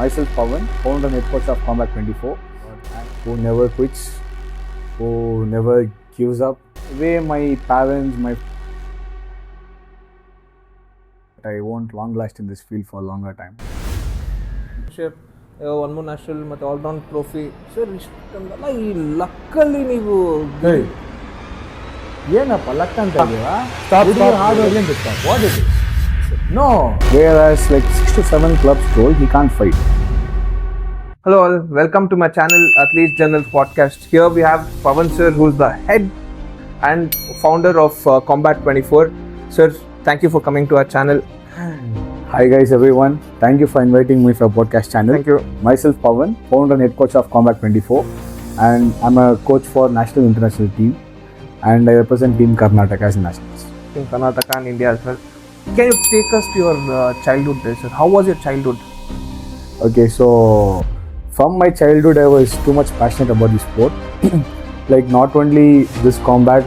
Myself Pavan, founder and head coach of Combat 24, who never quits, who never gives up. Way my parents, I won't long last in this field for a longer time. One more national ಮತ್ತು all round trophy sir ಇಷ್ಟೊಂದೆಲ್ಲ ಈ ಲಕ್ಕಲ್ಲಿ ನೀವು ಏನಪ್ಪ luck ಅಂತ ಇದೀರಾ? Hard work ಅಂತ ಇಷ್ಟ. What is it? No. Whereas like 6 to 7 clubs told he can't fight. Hello all, welcome to my channel Athletes Journal podcast. Here we have Pavan Sir, who is the head and founder of Combat 24. Sir, thank you for coming to our channel. Hi guys everyone, thank you for inviting me for a podcast channel. Thank you. Myself Pavan, founder and head coach of Combat 24, and I'm a coach for national international team, and I represent team Karnataka as nationals. In Karnataka and India as well. Can you take us to your childhood days, sir? How was your childhood? Okay, so from my childhood I was too much passionate about the sport. Like not only this combat,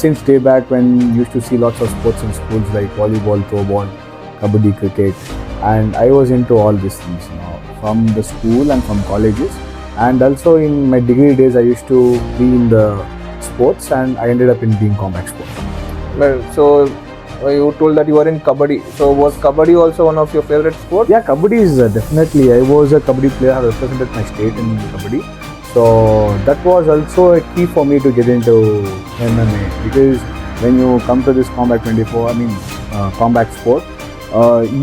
since day back when you used to see lots of sports in schools like volleyball, throwball, kabaddi, cricket, and I was into all these things, from the school and from colleges, and also in my degree days I used to be in the sports, and I ended up in being combat sport. Well, so you told that you were in kabaddi. So was kabaddi also one of your favorite sports? Yeah, kabaddi is definitely. I was a kabaddi player. I represented my state in kabaddi. So that was also a key for me to get into MMA, because when you come to this Combat 24, combat sport,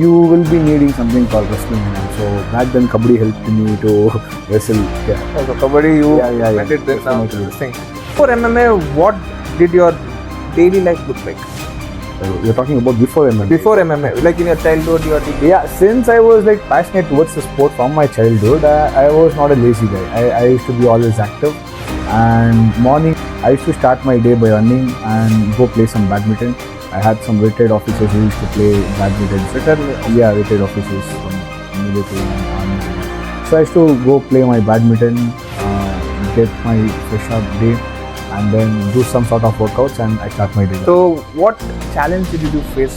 you will be needing something called wrestling. So back then kabaddi helped me to wrestle. Yeah. So kabaddi you met it then now this thing. For MMA, what did your daily life look like? You're talking about before MMA? Before MMA, like in your childhood, Yeah, since I was like passionate towards the sport from my childhood, I was not a lazy guy. I used to be always active, and morning I used to start my day by running and go play some badminton. I had some retired officers who used to play badminton. Retired officers from military and army. So I used to go play my badminton, get my fresh up day, and then do some sort of workouts, and I start my day. So what challenge did you face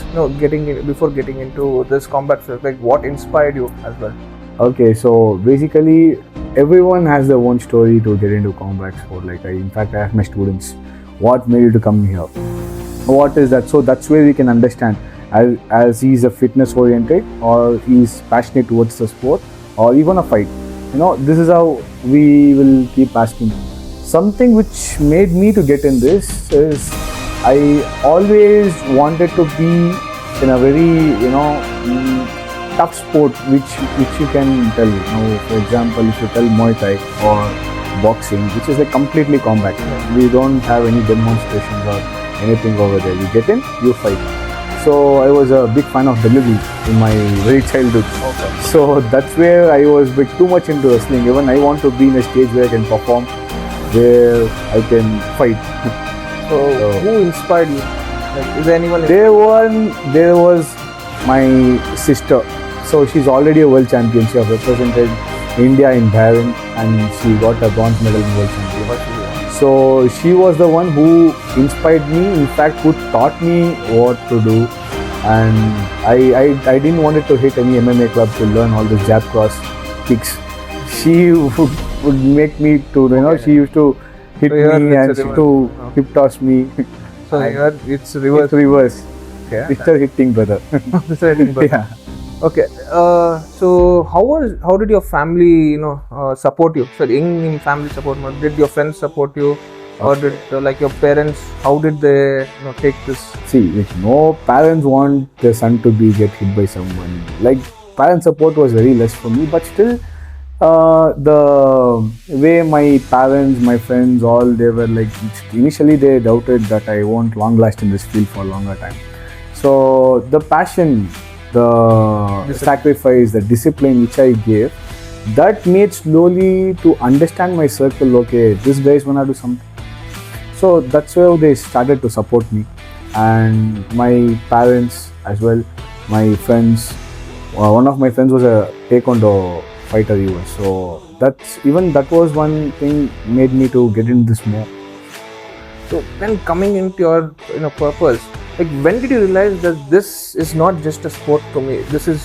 before getting into this combat field? Like what inspired you as well? Okay, so basically everyone has their own story to get into combat sport. Like in fact I ask my students, what made you to come here? What is that? So that's where we can understand as he's a fitness oriented, or he's passionate towards the sport, or even a fight. This is how we will keep asking. Something which made me to get in this is I always wanted to be in a very tough sport which you can tell. For example, if you tell Muay Thai or boxing, which is like completely combat. We don't have any demonstrations or anything over there. You get in, you fight. So I was a big fan of WWE in my very childhood. Okay. So that's where I was too much into wrestling. Even I want to be in a stage where I can perform, where I can fight. So who inspired you? Like, is there anyone? There was my sister. So she's already a world champion. She has represented India in Bahrain, and she got a bronze medal in world championship. So she was the one who inspired me. In fact, who taught me what to do. And I didn't want to hit any MMA club to learn all the jab cross kicks. She would make me to, she used to hit me and she to hip toss me. So here it's reverse. It's reverse. Okay. Mr. Hitting brother. Mr. Hitting brother. Yeah. Okay. So how did your family support you? So in family support, did your friends support you, or did your parents? How did they take this? See, no parents want their son to get hit by someone. Like parent support was very less for me, but still. The way my parents, my friends, all they were like, initially they doubted that I won't long last in this field for a longer time. So the passion, the sacrifice, the discipline which I gave, that made slowly to understand my circle. Okay, this guy is gonna do something. So that's how they started to support me, and my parents as well, my friends. One of my friends was a taekwondo fighter even. So that was one thing made me to get into this more. So then coming into your purpose, like when did you realize that this is not just a sport to me, this is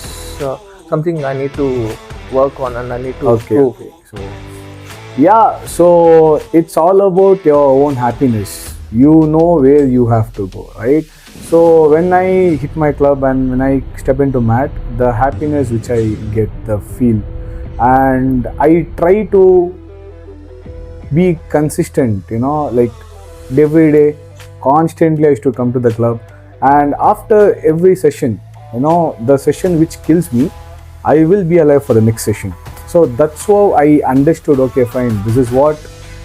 something I need to work on and I need to Okay. prove. Okay. So yeah, so it's all about your own happiness. You know where you have to go, right? So when I hit my club and when I step into mat, the happiness which I get, the feel, and I try to be consistent, like every day, constantly I used to come to the club, and after every session, the session which kills me, I will be alive for the next session. So that's how I understood, okay, fine, this is what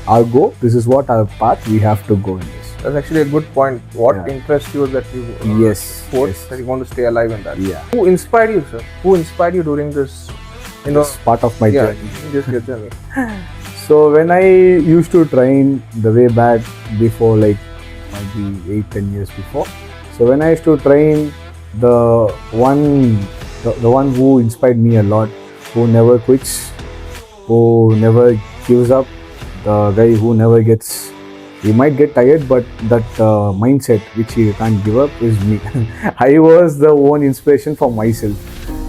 our goal, this is what our path, we have to go in this. That's actually a good point. What Yeah. interests you that you Yes, sports yes. that you want to stay alive in that? Yeah. Who inspired you, sir? Who inspired you during this? It's part of my yeah, journey. just your journey. So when I used to train the way back before, like maybe 8-10 years before, so when I used to train, the one who inspired me a lot, who never quits, who never gives up, the guy who never gets, he might get tired, but that mindset which he can't give up is me. I was the one inspiration for myself,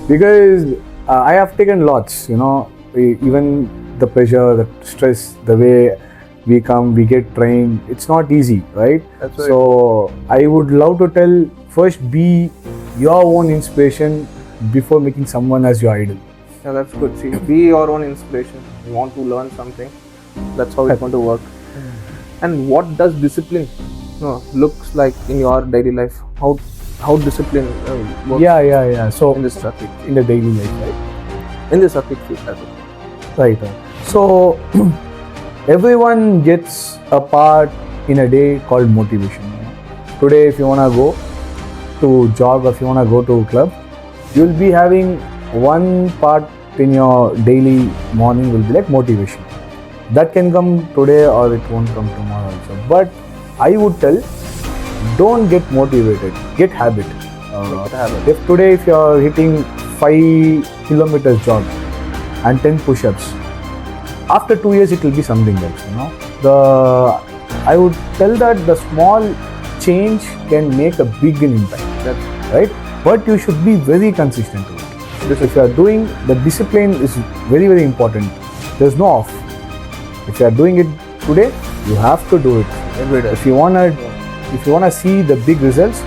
because I have taken lots, even the pressure, the stress, the way we come, we get trained, it's not easy, right? That's right. So I would love to tell, first be your own inspiration before making someone as your idol. Yeah, that's good. See, be your own inspiration. You want to learn something, that's how it's going to work. And what does discipline looks like in your daily life? How discipline works Yeah. So in this circuit? in the daily life, right? In the circuit field, that's it. Right. So everyone gets a part in a day called motivation. Today, if you wanna go to jog or if you wanna go to a club, you'll be having one part in your daily morning will be like motivation. That can come today or it won't come tomorrow also. But I would tell, don't get motivated, get habit. Get a habit. If today if you're hitting 5 kilometers jog and 10 push-ups, after 2 years it will be something else. I would tell that the small change can make a big impact. That's Right? But you should be very consistent to it. If you are doing, the discipline is very, very important. There's no off. If you are doing it today, you have to do it every day. if you wanna see the big results.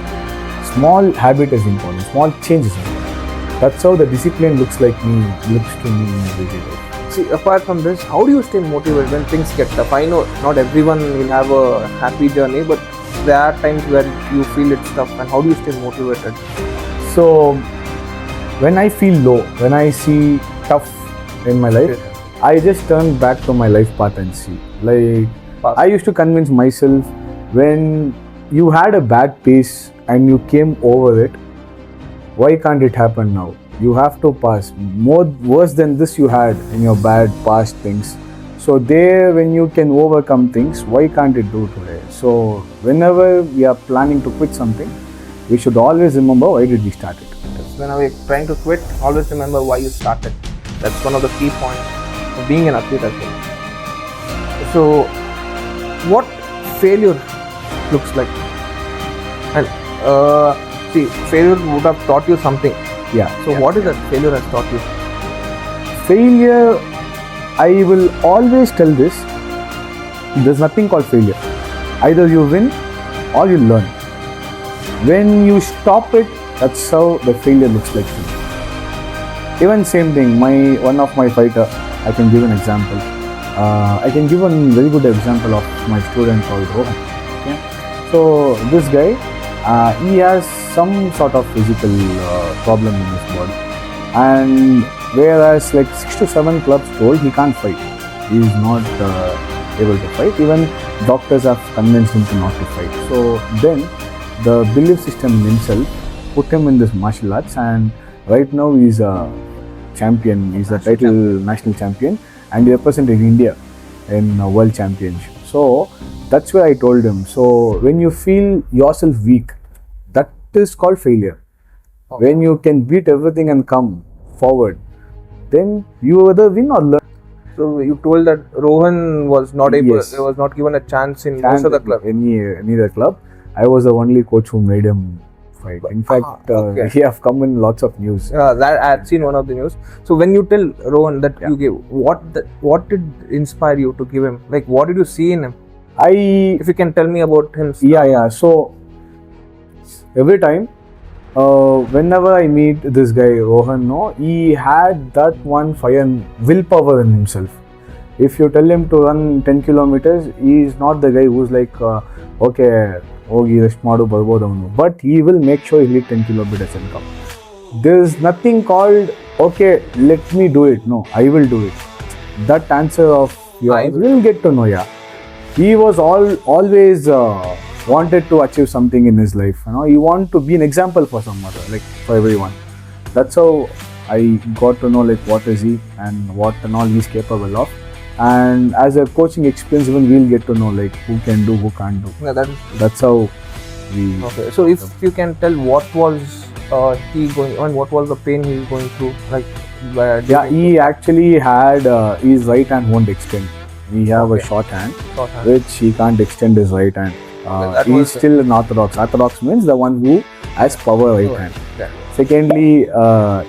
Small habit is important, small change is important. That's how the discipline looks to me in everyday life. See, apart from this, how do you stay motivated when things get tough? I know not everyone will have a happy journey, but there are times where you feel it's tough. And how do you stay motivated? So when I feel low, when I see tough in my life, I just turn back to my life path and see. Like I used to convince myself, when you had a bad pace and you came over it, why can't it happen now? You have to pass. More worse than this you had in your bad past things. So there, when you can overcome things, why can't it do today? So whenever we are planning to quit something, we should always remember why did we start it. Whenever you're trying to quit, always remember why you started. That's one of the key points of being an athlete as well. So, what failure looks like? And see, failure would have taught you something. Yeah. So, what is that failure has taught you? Failure, I will always tell this, there's nothing called failure. Either you win or you learn. When you stop it, that's how the failure looks like to me. Even same thing, one of my fighter, I can give an example. I can give one very good example of my student called Rohan. Okay? So this guy, he has some sort of physical problem in his body, and whereas like 6 to 7 clubs told he can't fight, he is not able to fight. Even doctors have convinced him to not to fight. So then the belief system in himself put him in this martial arts, and right now he is a champion. He's a national champion, and he represented India in a world championship. So that's where I told him. So when you feel yourself weak, that is called failure. When you can beat everything and come forward, then you either win or learn. So you told that Rohan was not able, Yes. he was not given a chance in most of the club. Any other club. I was the only coach who made him fight. In fact, okay. he have come in lots of news. That I had seen one of the news. So when you tell Rohan that you gave, what did inspire you to give him? Like, what did you see in him? If you can tell me about him. Yeah. So every time, whenever I meet this guy Rohan, no, he had that one fire and willpower in himself. If you tell him to run 10 kilometers, he is not the guy who's like, okay, hogi rest maadu barbodu avanu. But he will make sure he hit 10 kilometers and come. There is nothing called, okay, let me do it. No, I will do it. That answer of yours will get to know, yeah. He was always wanted to achieve something in his life. You know, he wanted to be an example for some other, like for everyone. That's how I got to know like what is he and what and all he's capable of. And as a coaching experience, even we'll get to know like who can do, who can't do. Yeah, that's how we. Okay, so if you can tell what was he going on, what was the pain he was going through, like. He actually had his right hand won't extend. We have a short hand, which he can't extend his right hand. He's still an orthodox. Orthodox means the one who has power right hand. Yeah. Secondly,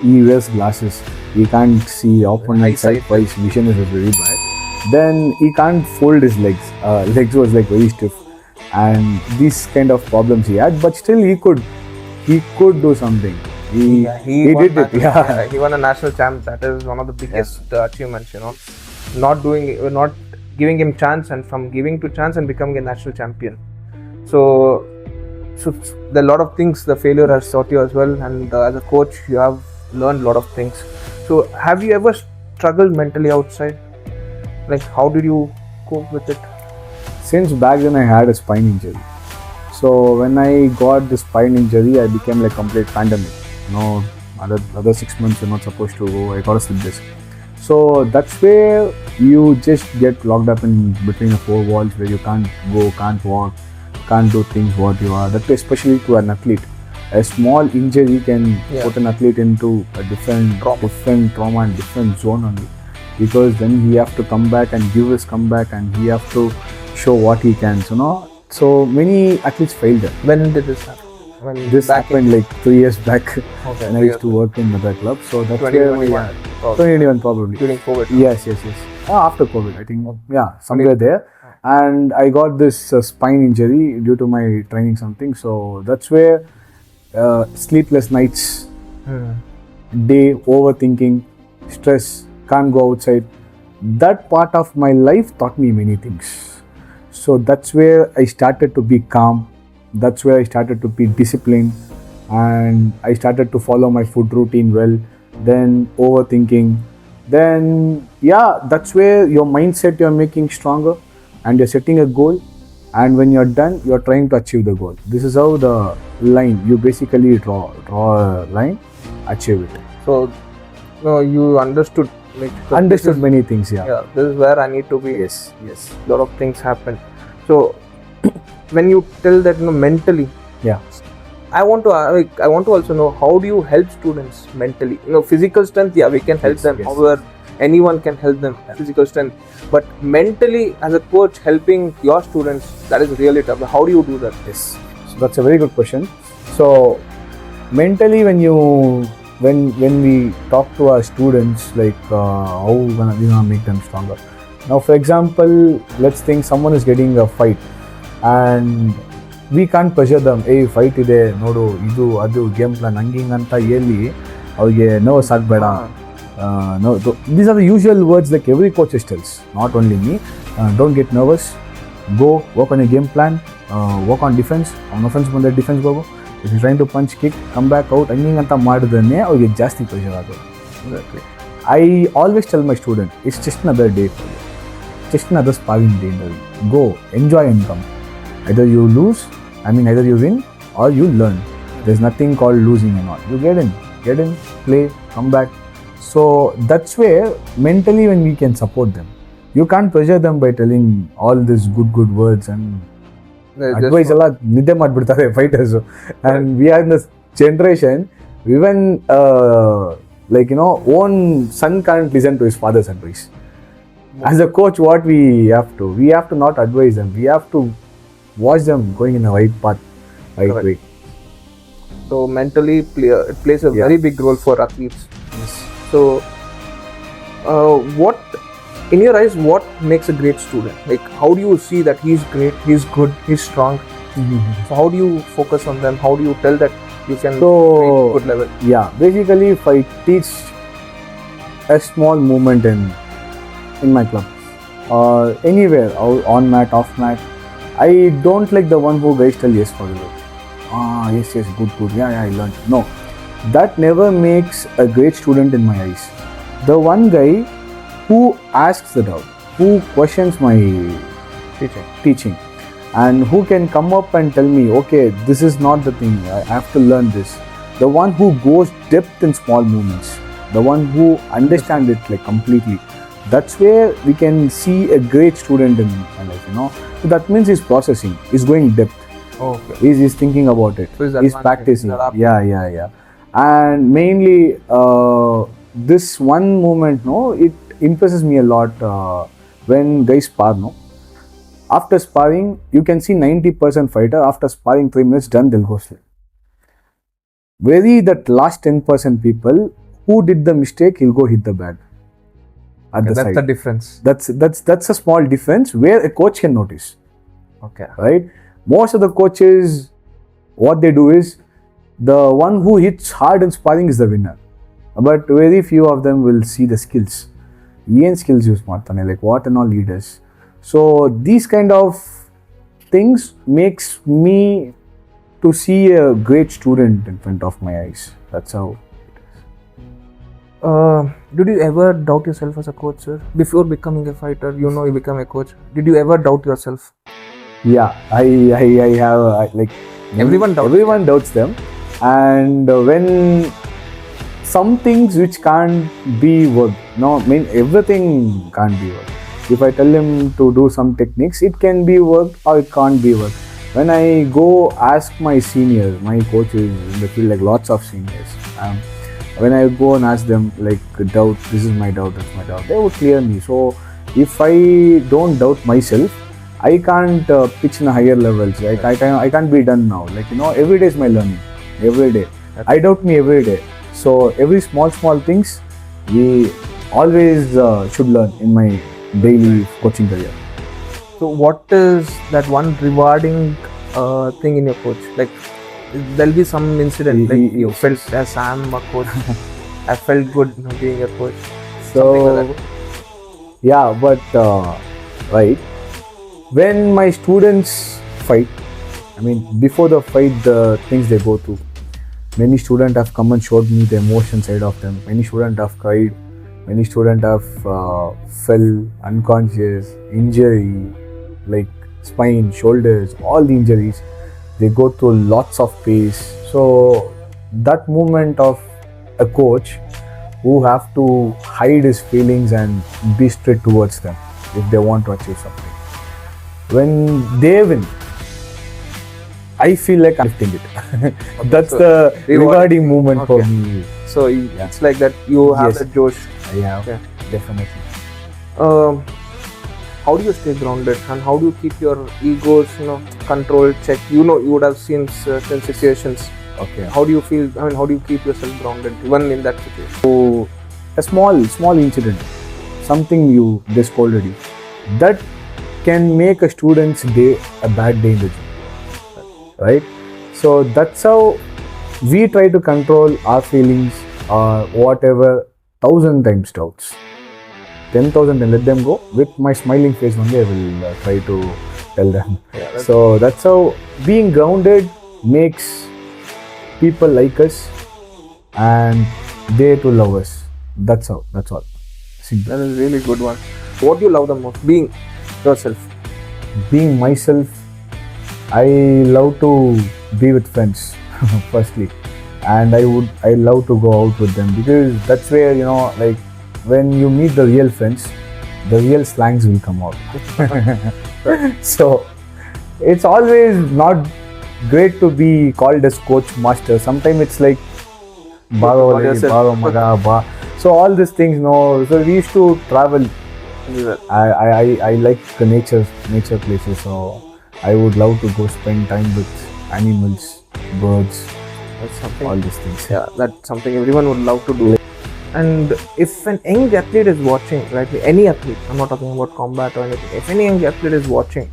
he wears glasses. He can't see opponent side. His vision is very bad. Then he can't fold his legs. Legs was like very stiff, and these kind of problems he had. But still, he could do something. He did it. Yeah, he won a national champ. That is one of the biggest achievements. You know, not giving him chance, and from giving to chance and becoming a national champion. So there are a lot of things the failure has taught you as well, and as a coach you have learned a lot of things. So have you ever struggled mentally outside? Like, how did you cope with it? Since back then I had a spine injury. So when I got the spine injury, I became like complete pandemic. No, other 6 months you're not supposed to go. I got a slip disc. So that's where you just get locked up in between the four walls where you can't go, can't walk, can't do things what you are. That especially to an athlete. A small injury can put an athlete into a different trauma and different zone only. Because then he have to come back and give his comeback, and he have to show what he can. So many athletes failed. When did this happen? This happened like 3 years back when I used to work in the club. So that's 2021 probably. During COVID. Yes. After COVID, I think. Yeah, somewhere there. And I got this spine injury due to my training something. So that's where sleepless nights, day, overthinking, stress, can't go outside. That part of my life taught me many things. So that's where I started to be calm. That's where I started to be disciplined, and I started to follow my food routine well. Then overthinking. Then that's where your mindset you're making stronger, and you're setting a goal. And when you're done, you're trying to achieve the goal. This is how the line you basically draw a line, achieve it. So you understood. Understood many things. Yeah, this is where I need to be. Yes. A lot of things happen. So when you tell that mentally, I want to also know, how do you help students mentally? Physical strength, we can help them. However, anyone can help them, physical strength. But mentally, as a coach, helping your students, that is really tough. How do you do that? Yes. So that's a very good question. So mentally, when we talk to our students, like how we gonna make them stronger. Now, for example, let's think someone is getting a fight, and we can't pressure them. Hey, fight ide nodu idu adu game plan hanging anta heli avige nervous agbeda. No, these are the usual words like every coach tells, not only me. Don't get nervous. Go work on your game plan. Work on defense. On offense ಬಂದ್ರೆ defense ಹೋಗು. If you're trying to punch, kick, come back out, hanging anta ಮಾಡಿದ್ರೆ ಅವರಿಗೆ ಜಾಸ್ತಿ pressure ಆಗೋದು. Exactly. I always tell my student, it's just another day for you. Just another sparring day. Go, enjoy and come. Either you win or you learn. There's nothing called losing and all. You get in, play, come back. So that's where mentally when we can support them. You can't pressure them by telling all these good words and advice. Alla nidde madbidtare fighters. And we are in this generation, even own son can't listen to his father's advice. As a coach, what we have to not advise them. We have to watch them going in the right path, right way. So mentally, it plays a Yeah. very big role for athletes. Yes. So, what, in your eyes, what makes a great student? Like, how do you see that he's great, he's good, he's strong? So, how do you focus on them? How do you tell that you can reach good level? Yeah, basically, if I teach a small movement in my club or anywhere, on mat, off mat, I don't like the one who guys tell yes for the work. Yes, good, yeah, I learned. No, that never makes a great student in my eyes. The one guy who asks the doubt, who questions my teaching, and who can come up and tell me, okay, this is not the thing, I have to learn this. The one who goes depth in small movements, the one who understands it like completely. That's where we can see a great student in my life, So that means he's processing, he's going depth. Okay. He's thinking about it. So He's practicing. Yeah. And mainly, this one movement, it impresses me a lot when guys spar, After sparring, you can see 90% fighter, after sparring 3 minutes, done, they'll go sleep. That last 10% people who did the mistake, he'll go hit the bag. That's the difference. That's a small difference where a coach can notice. Okay. Right? Most of the coaches, what they do is, the one who hits hard in sparring is the winner. But very few of them will see the skills. Yen skills use ಮಾಡ್ತಾನೆ, like what and all leaders. So these kind of things makes me to see a great student in front of my eyes. That's how. Did you ever doubt yourself as a coach, sir? Before becoming a fighter, you become a coach. Did you ever doubt yourself? Yeah, I have like everyone doubts them, and when some things which can't be worked, everything can't be worked. If I tell him to do some techniques, it can be worked or it can't be worked. When I go ask my seniors, my coaches in the field, like lots of seniors, when I go and ask them like doubt, this is my doubt, that's my doubt, they would clear me. So if I don't doubt myself, I can't pitch in a higher levels. Like I can't be done now. Like every day is my learning. Every day, I doubt me every day. So every small things, we always should learn in my daily coaching career. So what is that one rewarding thing in your coach? Like there'll be some incident you felt as I'm a coach, I felt good being a coach. So like yeah, but right, when my students fight, before the fight, the things they go through, many students have come and showed me the emotion side of them. Many students have cried, many students have fell unconscious, injury, like spine, shoulders, all the injuries. They go through lots of pace. So that moment of a coach who have to hide his feelings and be straight towards them if they want to achieve something. When they win, I feel like I'm lifting it. That's so the rewarding moment for me. So it's like that you have the josh. Yeah, definitely. How do you stay grounded and how do you keep your egos, controlled, checked? You would have seen certain situations. Okay. How do you feel? How do you keep yourself grounded even in that situation? So a small incident, something they scolded you, that can make a student's day a bad day in the gym, right? So that's how we try to control our feelings or whatever 1,000 times doubts. 10,000 and let them go. With my smiling face only, I will try to tell them. So that's how being grounded makes people like us and they to love us. That's all. Simple. That is a really good one. What do you love the most? Being yourself. Being myself, I love to be with friends firstly, and I love to go out with them because that's where like when you meet the real friends, the real slangs will come out. So it's always not great to be called as coach master. Sometimes it's like baro maga ba. So all these things, so we used to travel. I like the nature places, so I would love to go spend time with animals, birds, That's something. all these things. Yeah, that's something everyone would love to do. And if an young athlete is watching, right, any athlete, I'm not talking about combat or anything, if any young athlete is watching,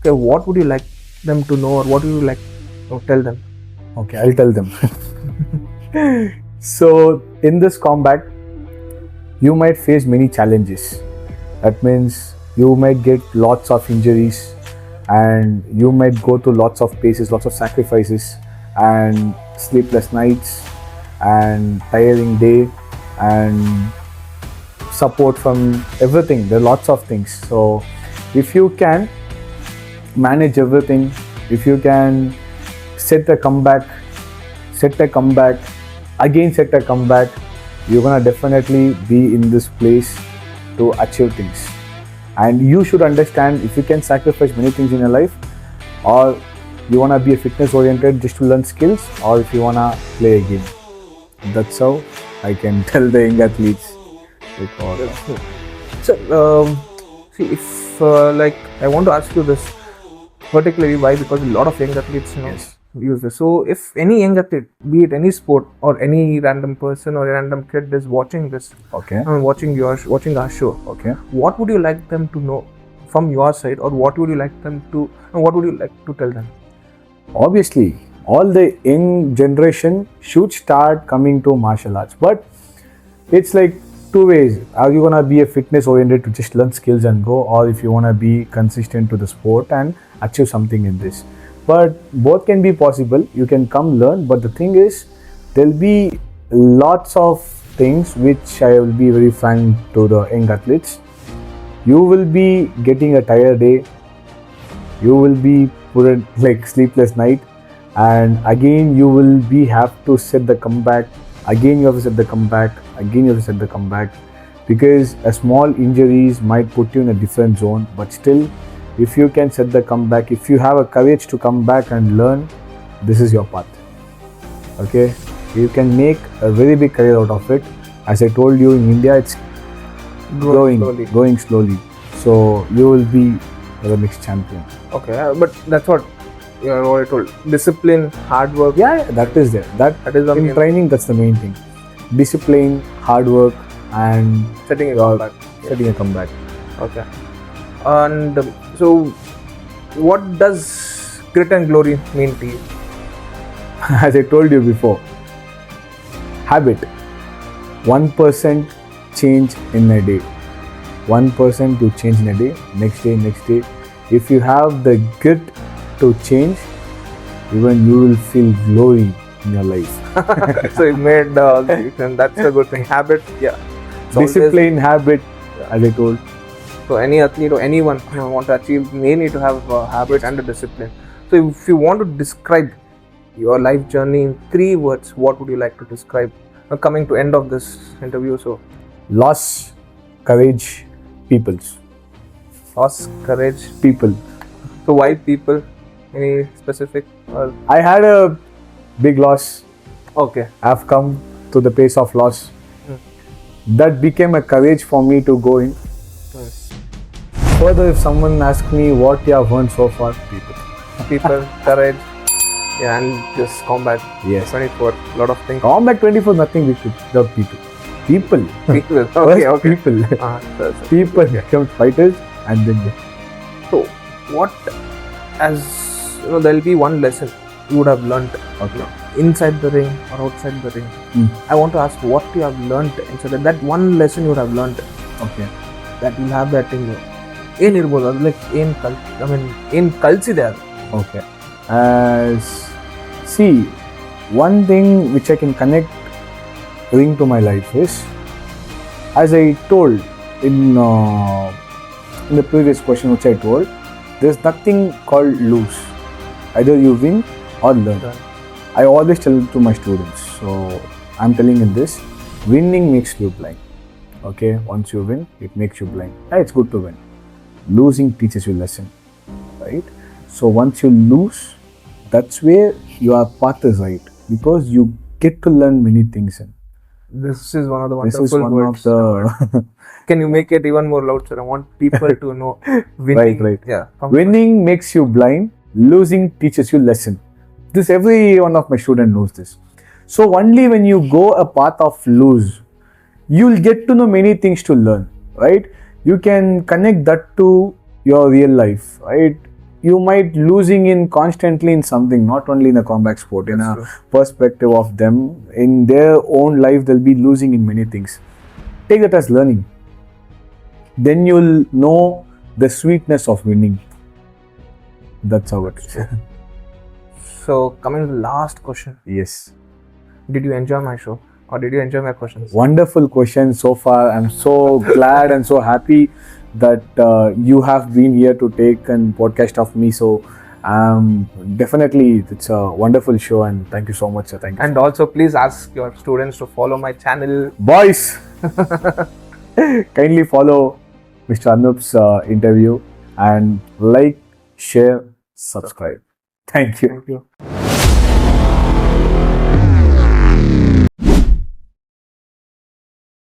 okay, what would you like them to know, or what would you like to tell them? Okay, I'll tell them. So in this combat, you might face many challenges. That means you might get lots of injuries, and you might go through lots of paces, lots of sacrifices, and sleepless nights, and tiring day, and support from everything. There are lots of things. So if you can manage everything, if you can set a comeback, again set a comeback, you're gonna definitely be in this place to achieve things. And you should understand, if you can sacrifice many things in your life, or you wanna be a fitness oriented just to learn skills, or if you wanna play a game. That's how I can tell the young athletes. So, see, if like I want to ask you this particularly, why? Because a lot of young athletes, Yes. use this. So, if any young athlete, be it any sport or any random person or a random kid, is watching this, Okay. watching our show, Okay. what would you like them to know from your side, or what would you like to tell them? Obviously, all the young generation should start coming to martial arts, but it's like two ways. Are you gonna be a fitness oriented to just learn skills and go, or if you wanna be consistent to the sport and achieve something in this? But both can be possible. You can come learn, but the thing is, there'll be lots of things which I will be very frank to the young athletes. You will be getting a tired day. You will be put in like sleepless night, and again you will be have to set the comeback. Again you have to set the comeback. Again you have to set the comeback, because a small injuries might put you in a different zone. But still, if you can set the comeback, if you have a courage to come back and learn, this is your path. Okay, you can make a very big career out of it. As I told you, in India it's going slowly. So you will be the next champion. Okay, but that's what you already told. Discipline, hard work. Yeah, that is there. That is the in main- training, that's the main thing. Discipline, hard work, and setting a your- comeback. setting a comeback. Okay. And so, what does grit and glory mean to you? As I told you before, habit. 1% change in a day. 1% to change in a day. Next day. If you have the grit to change, even you will feel glory in your life. So you made and that's a good thing. Habit, yeah. So Discipline, habit, as I told. So any athlete or anyone who want to achieve, they need to have a habit and a discipline. So if you want to describe your life journey in 3 words, what would you like to describe? Coming to end of this interview, so Loss, courage, peoples. loss, courage. People. So why people? Any specific? I had a big loss. Okay. I've come to the pace of loss. That became a courage for me to go in. Further, if someone asks me what you have learned so far, People, courage, yeah, and just combat. Yes. 24, lot of things. Combat 24, nothing without people. People. People. First Okay. people. So. People become fighters, and then So, what, as there'll be one lesson you would have learnt inside the ring or outside the ring. I want to ask what you have learnt inside that one lesson you would have learnt. Okay. That you'll have that in you. ಏನಿರ್ಬೋದು ಅದು like ಏನು ಕಲಿಸಿದೆ ಅದು. Okay. As see, one thing which I can connect ring to my life is, as I told in the previous question which I told, there's nothing called lose. Either you win or learn. I always tell to my students, so I'm telling in this, winning makes you blind. Okay, once you win, it makes you blind. It's good to win. Losing teaches you lesson, right? So once you lose, that's where your path is right, because you get to learn many things. This is one of the This wonderful is one words. of the Can you make it even more loud, sir? I want people to know. Winning. Right. Yeah. Winning makes you blind. Losing teaches you lesson. This every one of my student knows this. So only when you go a path of lose, you'll get to know many things to learn, right? You can connect that to your real life, right? You might losing in constantly in something, not only in a combat sport, in a perspective of them, in their own life, they'll be losing in many things. Take that as learning. Then you'll know the sweetness of winning. That's how it is. So, coming to the last question. Yes. Did you enjoy my show? Or did you enjoy my questions? Wonderful question so far. I'm so glad and so happy that you have been here to take a podcast of me. So definitely it's a wonderful show, and thank you so much, sir. Thank you. And also, please ask your students to follow my channel. Boys, kindly follow Mr. Anup's interview and like, share, subscribe. Thank you. Thank you.